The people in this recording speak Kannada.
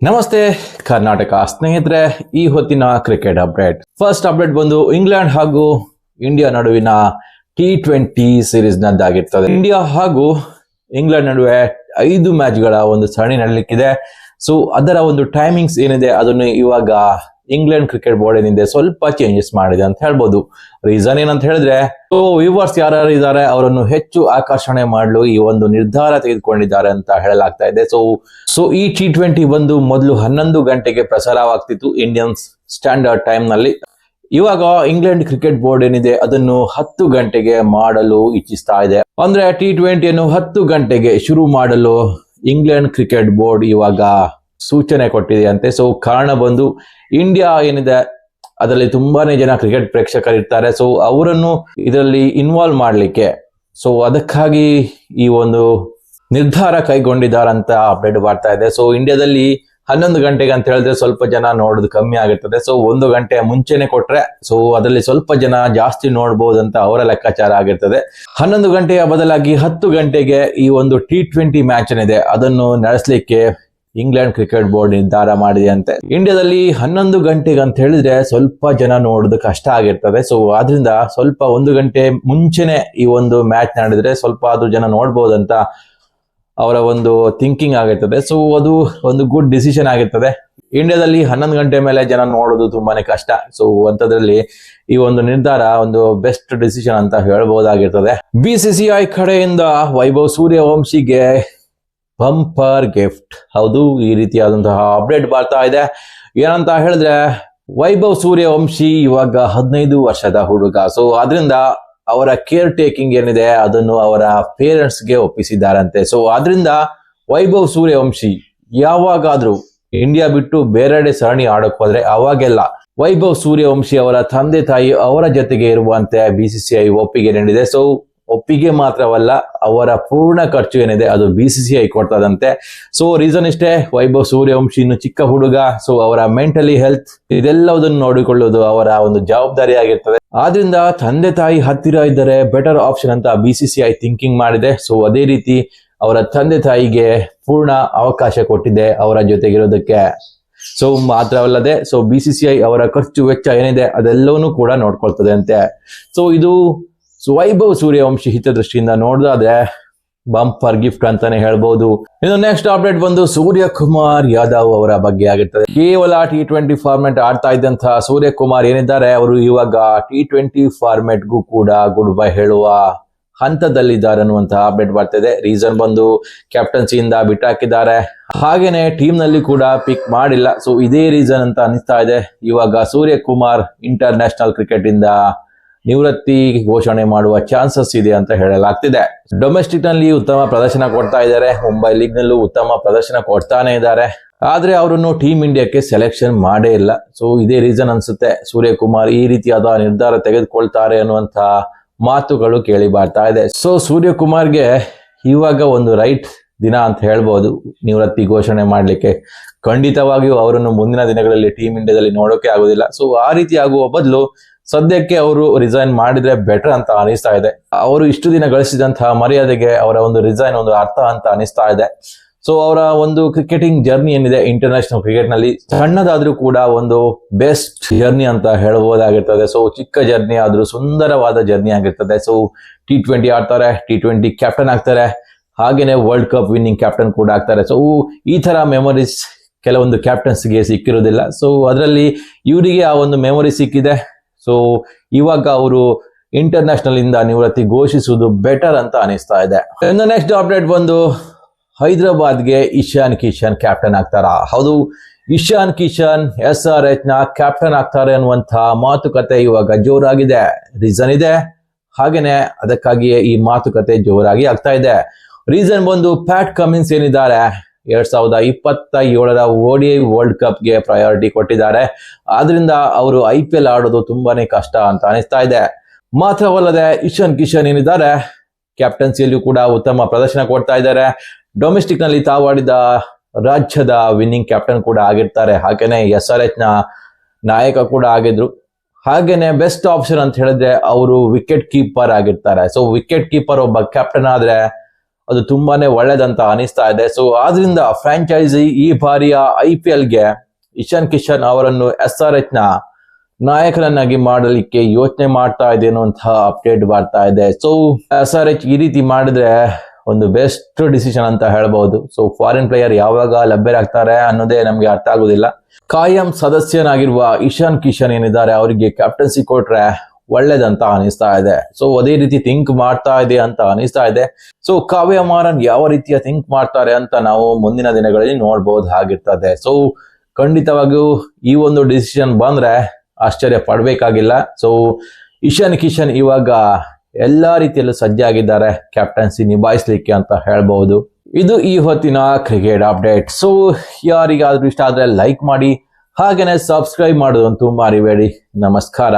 ನಮಸ್ತೆ ಕರ್ನಾಟಕ ಸ್ನೇಹಿತರೆ, ಈ ಹೊತ್ತಿನ ಕ್ರಿಕೆಟ್ ಅಪ್ಡೇಟ್. ಫಸ್ಟ್ ಅಪ್ಡೇಟ್ ಬಂದು ಇಂಗ್ಲೆಂಡ್ ಹಾಗೂ ಇಂಡಿಯಾ ನಡುವಿನ T20 ಸೀರೀಸ್ ನದ್ದಾಗಿರ್ತದೆ. ಇಂಡಿಯಾ ಹಾಗೂ ಇಂಗ್ಲೆಂಡ್ ನಡುವೆ 5 ಮ್ಯಾಚ್ಗಳ ಒಂದು ಸರಣಿ ನಡಲಿಕ್ಕಿದೆ. ಸೊ ಅದರ ಒಂದು ಟೈಮಿಂಗ್ಸ್ ಏನಿದೆ ಅದನ್ನು ಇವಾಗ ಇಂಗ್ಲೆಂಡ್ ಕ್ರಿಕೆಟ್ ಬೋರ್ಡ್ ಏನಿದೆ ಸ್ವಲ್ಪ ಚೇಂಜಸ್ ಮಾಡಿದೆ ಅಂತ ಹೇಳ್ಬೋದು. ರೀಸನ್ ಏನಂತ ಹೇಳಿದ್ರೆ, ವ್ಯೂವರ್ಸ್ ಯಾರು ಇದ್ದಾರೆ ಅವರನ್ನು ಹೆಚ್ಚು ಆಕರ್ಷಣೆ ಮಾಡಲು ಈ ಒಂದು ನಿರ್ಧಾರ ತೆಗೆದುಕೊಂಡಿದ್ದಾರೆ ಅಂತ ಹೇಳಲಾಗ್ತಾ ಇದೆ. ಸೊ ಈ T20 ಬಂದು ಮೊದಲು 11 ಗಂಟೆಗೆ ಪ್ರಸಾರವಾಗ್ತಿತ್ತು ಇಂಡಿಯನ್ ಸ್ಟ್ಯಾಂಡರ್ಡ್ ಟೈಮ್ ನಲ್ಲಿ. ಇವಾಗ ಇಂಗ್ಲೆಂಡ್ ಕ್ರಿಕೆಟ್ ಬೋರ್ಡ್ ಏನಿದೆ ಅದನ್ನು 10 ಗಂಟೆಗೆ ಮಾಡಲು ಇಚ್ಛಿಸ್ತಾ ಇದೆ. ಅಂದ್ರೆ T20 10 ಗಂಟೆಗೆ ಶುರು ಮಾಡಲು ಇಂಗ್ಲೆಂಡ್ ಕ್ರಿಕೆಟ್ ಬೋರ್ಡ್ ಇವಾಗ ಸೂಚನೆ ಕೊಟ್ಟಿದೆ ಅಂತೆ. ಸೊ ಕಾರಣ ಬಂದು ಇಂಡಿಯಾ ಏನಿದೆ ಅದರಲ್ಲಿ ತುಂಬಾನೇ ಜನ ಕ್ರಿಕೆಟ್ ಪ್ರೇಕ್ಷಕರಿರ್ತಾರೆ. ಸೊ ಅವರನ್ನು ಇದರಲ್ಲಿ ಇನ್ವಾಲ್ವ್ ಮಾಡಲಿಕ್ಕೆ ಅದಕ್ಕಾಗಿ ಈ ಒಂದು ನಿರ್ಧಾರ ಕೈಗೊಂಡಿದ್ದಾರಂತ ಅಪ್ಡೇಟ್ ಬರ್ತಾ ಇದೆ. ಸೊ ಇಂಡಿಯಾದಲ್ಲಿ 11 ಗಂಟೆಗೆ ಅಂತ ಹೇಳಿದ್ರೆ ಸ್ವಲ್ಪ ಜನ ನೋಡೋದು ಕಮ್ಮಿ ಆಗಿರ್ತದೆ. ಸೊ 1 ಗಂಟೆ ಮುಂಚೆನೆ ಕೊಟ್ರೆ ಅದರಲ್ಲಿ ಸ್ವಲ್ಪ ಜನ ಜಾಸ್ತಿ ನೋಡ್ಬೋದಂತ ಅವರ ಲೆಕ್ಕಾಚಾರ ಆಗಿರ್ತದೆ. 11 ಗಂಟೆಯ ಬದಲಾಗಿ 10 ಗಂಟೆಗೆ ಈ ಒಂದು T20 ಮ್ಯಾಚ್ ಏನಿದೆ ಅದನ್ನು ನಡೆಸಲಿಕ್ಕೆ ಇಂಗ್ಲೆಂಡ್ ಕ್ರಿಕೆಟ್ ಬೋರ್ಡ್ ನಿರ್ಧಾರ ಮಾಡಿದೆ ಅಂತೆ. ಇಂಡಿಯಾದಲ್ಲಿ 11 ಗಂಟೆಗೆ ಅಂತ ಹೇಳಿದ್ರೆ ಸ್ವಲ್ಪ ಜನ ನೋಡೋದು ಕಷ್ಟ ಆಗಿರ್ತದೆ. ಸೊ ಆದ್ರಿಂದ ಸ್ವಲ್ಪ 1 ಗಂಟೆ ಮುಂಚೆನೆ ಈ ಒಂದು ಮ್ಯಾಚ್ ನಡೆದ್ರೆ ಸ್ವಲ್ಪ ಆದ್ರೂ ಜನ ನೋಡ್ಬೋದಂತ ಅವರ ಒಂದು ಥಿಂಕಿಂಗ್ ಆಗಿರ್ತದೆ. ಸೊ ಅದು ಒಂದು ಗುಡ್ ಡಿಸಿಷನ್ ಆಗಿರ್ತದೆ. ಇಂಡಿಯಾದಲ್ಲಿ 11 ಗಂಟೆ ಮೇಲೆ ಜನ ನೋಡೋದು ತುಂಬಾನೇ ಕಷ್ಟ. ಸೊ ಅಂತದ್ರಲ್ಲಿ ಈ ಒಂದು ನಿರ್ಧಾರ ಒಂದು ಬೆಸ್ಟ್ ಡಿಸಿಷನ್ ಅಂತ ಹೇಳ್ಬಹುದಾಗಿರ್ತದೆ. BCCI ಕಡೆಯಿಂದ ವೈಭವ್ ಸೂರ್ಯವಂಶಿಗೆ ಬಂಪರ್ ಗಿಫ್ಟ್. ಹೌದು, ಈ ರೀತಿಯಾದಂತಹ ಅಪ್ಡೇಟ್ ಬರ್ತಾ ಇದೆ. ಏನಂತ ಹೇಳಿದ್ರೆ, ವೈಭವ್ ಸೂರ್ಯವಂಶಿ ಇವಾಗ 15 ವರ್ಷದ ಹುಡುಗ. ಸೊ ಆದ್ರಿಂದ ಅವರ ಕೇರ್ ಟೇಕಿಂಗ್ ಏನಿದೆ ಅದನ್ನು ಅವರ ಪೇರೆಂಟ್ಸ್ಗೆ ಒಪ್ಪಿಸಿದ್ದಾರಂತೆ. ಸೊ ಆದ್ರಿಂದ ವೈಭವ್ ಸೂರ್ಯವಂಶಿ ಯಾವಾಗಾದ್ರೂ ಇಂಡಿಯಾ ಬಿಟ್ಟು ಬೇರೆಡೆ ಸರಣಿ ಆಡಕ್ ಹೋದ್ರೆ ಅವಾಗೆಲ್ಲ ವೈಭವ್ ಸೂರ್ಯವಂಶಿ ಅವರ ತಂದೆ ತಾಯಿ ಅವರ ಜೊತೆಗೆ ಇರುವಂತೆ BCCI ಒಪ್ಪಿಗೆ ನೀಡಿದೆ. ಸೊ ಒಪ್ಪಿಗೆ ಮಾತ್ರವಲ್ಲ, ಅವರ ಪೂರ್ಣ ಖರ್ಚು ಏನಿದೆ ಅದು BCCI ಕೊಡ್ತದಂತೆ. ಸೊ ರೀಸನ್ ಇಷ್ಟೇ, ವೈಭವ್ ಸೂರ್ಯವಂಶಿ ಇನ್ನು ಚಿಕ್ಕ ಹುಡುಗ. ಸೊ ಅವರ ಮೆಂಟಲಿ ಹೆಲ್ತ್ ಇದೆಲ್ಲದನ್ನು ನೋಡಿಕೊಳ್ಳುವುದು ಅವರ ಒಂದು ಜವಾಬ್ದಾರಿ ಆಗಿರ್ತದೆ. ಆದ್ರಿಂದ ತಂದೆ ತಾಯಿ ಹತ್ತಿರ ಇದ್ದರೆ ಬೆಟರ್ ಆಪ್ಷನ್ ಅಂತ BCCI ಥಿಂಕಿಂಗ್ ಮಾಡಿದೆ. ಸೊ ಅದೇ ರೀತಿ ಅವರ ತಂದೆ ತಾಯಿಗೆ ಪೂರ್ಣ ಅವಕಾಶ ಕೊಟ್ಟಿದೆ ಅವರ ಜೊತೆಗಿರೋದಕ್ಕೆ. ಸೊ ಮಾತ್ರವಲ್ಲದೆ BCCI ಅವರ ಖರ್ಚು ವೆಚ್ಚ ಏನಿದೆ ಅದೆಲ್ಲವನ್ನೂ ಕೂಡ ನೋಡ್ಕೊಳ್ತದೆ ಅಂತೆ. ಸೊ ಇದು ವೈಭವ್ ಸೂರ್ಯವಂಶಿ ಹಿತದೃಷ್ಟಿಯಿಂದ ನೋಡಿದ್ರೆ ಬಂಪರ್ ಗಿಫ್ಟ್ ಅಂತಾನೆ ಹೇಳ್ಬಹುದು. ಇನ್ನು ನೆಕ್ಸ್ಟ್ ಅಪ್ಡೇಟ್ ಬಂದು ಸೂರ್ಯಕುಮಾರ್ ಯಾದವ್ ಅವರ ಬಗ್ಗೆ ಆಗಿರ್ತದೆ. ಕೇವಲ T20 ಫಾರ್ಮೆಟ್ ಆಡ್ತಾ ಇದ್ದಂತಹ ಸೂರ್ಯಕುಮಾರ್ ಏನಿದ್ದಾರೆ ಅವರು ಇವಾಗ T20 ಫಾರ್ಮೆಟ್ಗೂ ಕೂಡ ಗುಡ್ ಬೈ ಹೇಳುವ ಹಂತದಲ್ಲಿದ್ದಾರೆ ಅನ್ನುವಂತಹ ಅಪ್ಡೇಟ್ ಬರ್ತಿದೆ. ರೀಸನ್ ಬಂದು ಕ್ಯಾಪ್ಟನ್ಸಿಯಿಂದ ಬಿಟ್ಟಾಕಿದ್ದಾರೆ, ಹಾಗೇನೆ ಟೀಮ್ ನಲ್ಲಿ ಕೂಡ ಪಿಕ್ ಮಾಡಿಲ್ಲ. ಸೊ ಇದೇ ರೀಸನ್ ಅಂತ ಅನಿಸ್ತಾ ಇದೆ. ಇವಾಗ ಸೂರ್ಯಕುಮಾರ್ ಇಂಟರ್ ನ್ಯಾಷನಲ್ ಕ್ರಿಕೆಟ್ ಇಂದ ನಿವೃತ್ತಿ ಘೋಷಣೆ ಮಾಡುವ ಚಾನ್ಸಸ್ ಇದೆ ಅಂತ ಹೇಳಲಾಗ್ತಿದೆ. ಡೊಮೆಸ್ಟಿಕ್ ನಲ್ಲಿ ಉತ್ತಮ ಪ್ರದರ್ಶನ ಕೊಡ್ತಾ ಇದ್ದಾರೆ, ಮುಂಬೈ ಲೀಗ್ ನಲ್ಲೂ ಉತ್ತಮ ಪ್ರದರ್ಶನ ಕೊಡ್ತಾನೆ ಇದ್ದಾರೆ. ಆದ್ರೆ ಅವರನ್ನು ಟೀಮ್ ಇಂಡಿಯಾಕ್ಕೆ ಸೆಲೆಕ್ಷನ್ ಮಾಡೇ ಇಲ್ಲ. ಸೊ ಇದೇ ರೀಸನ್ ಅನ್ಸುತ್ತೆ ಸೂರ್ಯಕುಮಾರ್ ಈ ರೀತಿಯಾದ ನಿರ್ಧಾರ ತೆಗೆದುಕೊಳ್ತಾರೆ ಅನ್ನುವಂತ ಮಾತುಗಳು ಕೇಳಿ ಬರ್ತಾ ಇದೆ. ಸೊ ಸೂರ್ಯಕುಮಾರ್ಗೆ ಇವಾಗ ಒಂದು ರೈಟ್ ದಿನ ಅಂತ ಹೇಳ್ಬೋದು ನಿವೃತ್ತಿ ಘೋಷಣೆ ಮಾಡ್ಲಿಕ್ಕೆ. ಖಂಡಿತವಾಗಿಯೂ ಅವರನ್ನು ಮುಂದಿನ ದಿನಗಳಲ್ಲಿ ಟೀಮ್ ಇಂಡಿಯಾದಲ್ಲಿ ನೋಡೋಕೆ ಆಗೋದಿಲ್ಲ. ಸೊ ಆ ರೀತಿ ಆಗುವ ಬದಲು ಸದ್ಯಕ್ಕೆ ಅವರು ರಿಸೈನ್ ಮಾಡಿದ್ರೆ ಬೆಟರ್ ಅಂತ ಅನಿಸ್ತಾ ಇದೆ. ಅವರು ಇಷ್ಟು ದಿನ ಗಳಿಸಿದಂತಹ ಮರ್ಯಾದೆಗೆ ಅವರ ಒಂದು ರಿಸೈನ್ ಒಂದು ಅರ್ಥ ಅಂತ ಅನಿಸ್ತಾ ಇದೆ. ಸೊ ಅವರ ಒಂದು ಕ್ರಿಕೆಟಿಂಗ್ ಜರ್ನಿ ಏನಿದೆ ಇಂಟರ್ನ್ಯಾಷನಲ್ ಕ್ರಿಕೆಟ್ ನಲ್ಲಿ ಸಣ್ಣದಾದ್ರೂ ಕೂಡ ಒಂದು ಬೆಸ್ಟ್ ಜರ್ನಿ ಅಂತ ಹೇಳಬಹುದಾಗಿರ್ತದೆ. ಸೊ ಚಿಕ್ಕ ಜರ್ನಿ ಆದ್ರೂ ಸುಂದರವಾದ ಜರ್ನಿ ಆಗಿರ್ತದೆ. ಸೊ T20 ಆಡ್ತಾರೆ, T20 ಕ್ಯಾಪ್ಟನ್ ಆಗ್ತಾರೆ, ಹಾಗೇನೆ ವರ್ಲ್ಡ್ ಕಪ್ ವಿನ್ನಿಂಗ್ ಕ್ಯಾಪ್ಟನ್ ಕೂಡ ಆಗ್ತಾರೆ. ಸೊ ಈ ತರ ಮೆಮೊರೀಸ್ ಕೆಲವೊಂದು ಕ್ಯಾಪ್ಟನ್ಸ್ಗೆ ಸಿಕ್ಕಿರೋದಿಲ್ಲ. ಸೊ ಅದರಲ್ಲಿ ಇವರಿಗೆ ಆ ಒಂದು ಮೆಮೊರಿ ಸಿಕ್ಕಿದೆ. ಸೊ ಇವಾಗ ಅವರು ಇಂಟರ್ನ್ಯಾಷನಲ್ ಇಂದ ನಿವೃತ್ತಿ ಘೋಷಿಸುವುದು ಬೆಟರ್ ಅಂತ ಅನಿಸ್ತಾ ಇದೆ. ಇನ್ನು ನೆಕ್ಸ್ಟ್ ಅಪ್ಡೇಟ್ ಬಂದು ಹೈದರಾಬಾದ್ಗೆ ಇಶಾನ್ ಕಿಶನ್ ಕ್ಯಾಪ್ಟನ್ ಆಗ್ತಾರಾ? ಹೌದು, ಇಶಾನ್ ಕಿಶನ್ SRH ನ ಕ್ಯಾಪ್ಟನ್ ಆಗ್ತಾರೆ ಅನ್ನುವಂತಹ ಮಾತುಕತೆ ಇವಾಗ ಜೋರಾಗಿದೆ. ರೀಸನ್ ಇದೆ, ಹಾಗೇನೆ ಅದಕ್ಕಾಗಿಯೇ ಈ ಮಾತುಕತೆ ಜೋರಾಗಿ ಆಗ್ತಾ ಇದೆ. ರೀಸನ್ ಬಂದು ಪ್ಯಾಟ್ ಕಮಿನ್ಸ್ ಏನಿದ್ದಾರೆ 2027ರ ODI ವರ್ಲ್ಡ್ ಕಪ್ಗೆ ಪ್ರಯಾರಿಟಿ ಕೊಟ್ಟಿದ್ದಾರೆ. ಆದ್ರಿಂದ ಅವರು IPL ಆಡೋದು ತುಂಬಾನೇ ಕಷ್ಟ ಅಂತ ಅನಿಸ್ತಾ ಇದೆ. ಮಾತ್ರವಲ್ಲದೆ ಇಶಾನ್ ಕಿಶನ್ ಏನಿದ್ದಾರೆ ಕ್ಯಾಪ್ಟನ್ಸಿಯಲ್ಲೂ ಕೂಡ ಉತ್ತಮ ಪ್ರದರ್ಶನ ಕೊಡ್ತಾ ಇದ್ದಾರೆ. ಡೊಮೆಸ್ಟಿಕ್ ನಲ್ಲಿ ತಾವಾಡಿದ ರಾಜ್ಯದ ವಿನ್ನಿಂಗ್ ಕ್ಯಾಪ್ಟನ್ ಕೂಡ ಆಗಿರ್ತಾರೆ, ಹಾಗೇನೆ SRH ನ ನಾಯಕ ಕೂಡ ಆಗಿದ್ರು. ಹಾಗೇನೆ ಬೆಸ್ಟ್ ಆಪ್ಷನ್ ಅಂತ ಹೇಳಿದ್ರೆ ಅವರು ವಿಕೆಟ್ ಕೀಪರ್ ಆಗಿರ್ತಾರೆ. ಸೊ ವಿಕೆಟ್ ಕೀಪರ್ ಒಬ್ಬ ಕ್ಯಾಪ್ಟನ್ ಆದ್ರೆ ಅದು ತುಂಬಾನೇ ಒಳ್ಳೇದಂತ ಅನಿಸ್ತಾ ಇದೆ. ಸೊ ಆದ್ರಿಂದ ಫ್ರಾಂಚೈಸಿ ಈ ಬಾರಿಯ IPL ಗೆ ಇಶಾನ್ ಕಿಶನ್ ಅವರನ್ನು SRH ನ ನಾಯಕನನ್ನಾಗಿ ಮಾಡಲಿಕ್ಕೆ ಯೋಚನೆ ಮಾಡ್ತಾ ಇದೆ ಅನ್ನುವಂತಹ ಅಪ್ಡೇಟ್ ಬರ್ತಾ ಇದೆ. ಸೊ SRH ಈ ರೀತಿ ಮಾಡಿದ್ರೆ ಒಂದು ಬೆಸ್ಟ್ ಡಿಸಿಷನ್ ಅಂತ ಹೇಳ್ಬಹುದು. ಸೊ ಫಾರಿನ್ ಪ್ಲೇಯರ್ ಯಾವಾಗ ಲಭ್ಯರಾಗ್ತಾರೆ ಅನ್ನೋದೇ ನಮ್ಗೆ ಅರ್ಥ ಆಗುದಿಲ್ಲ. ಕಾಯಂ ಸದಸ್ಯನಾಗಿರುವ ಇಶಾನ್ ಕಿಶನ್ ಏನಿದ್ದಾರೆ ಅವರಿಗೆ ಕ್ಯಾಪ್ಟನ್ಸಿ ಕೊಟ್ರೆ ಒಳ್ಳೇದಂತ ಅನಿಸ್ತಾ ಇದೆ. ಸೊ ಅದೇ ರೀತಿ ಥಿಂಕ್ ಮಾಡ್ತಾ ಇದೆ ಅಂತ ಅನಿಸ್ತಾ ಇದೆ. ಸೊ ಕಾವ್ಯ ಮಾರನ್ ಯಾವ ರೀತಿಯ ಥಿಂಕ್ ಮಾಡ್ತಾರೆ ಅಂತ ನಾವು ಮುಂದಿನ ದಿನಗಳಲ್ಲಿ ನೋಡ್ಬಹುದಾಗಿರ್ತದೆ. ಸೊ ಖಂಡಿತವಾಗಿಯೂ ಈ ಒಂದು ಡಿಸಿಷನ್ ಬಂದ್ರೆ ಆಶ್ಚರ್ಯ ಪಡ್ಬೇಕಾಗಿಲ್ಲ. ಸೊ ಇಶಾನ್ ಕಿಶನ್ ಇವಾಗ ಎಲ್ಲಾ ರೀತಿಯಲ್ಲೂ ಸಜ್ಜಾಗಿದ್ದಾರೆ ಕ್ಯಾಪ್ಟನ್ಸಿ ನಿಭಾಯಿಸ್ಲಿಕ್ಕೆ ಅಂತ ಹೇಳ್ಬಹುದು. ಇದು ಈ ಹೊತ್ತಿನ ಕ್ರಿಕೆಟ್ ಅಪ್ಡೇಟ್. ಸೊ ಯಾರಿಗಾದ್ರೂ ಇಷ್ಟ ಆದ್ರೆ ಲೈಕ್ ಮಾಡಿ, ಹಾಗೇನೆ ಸಬ್ಸ್ಕ್ರೈಬ್ ಮಾಡೋದಂತೂ ಮರಿಬೇಡಿ. ನಮಸ್ಕಾರ.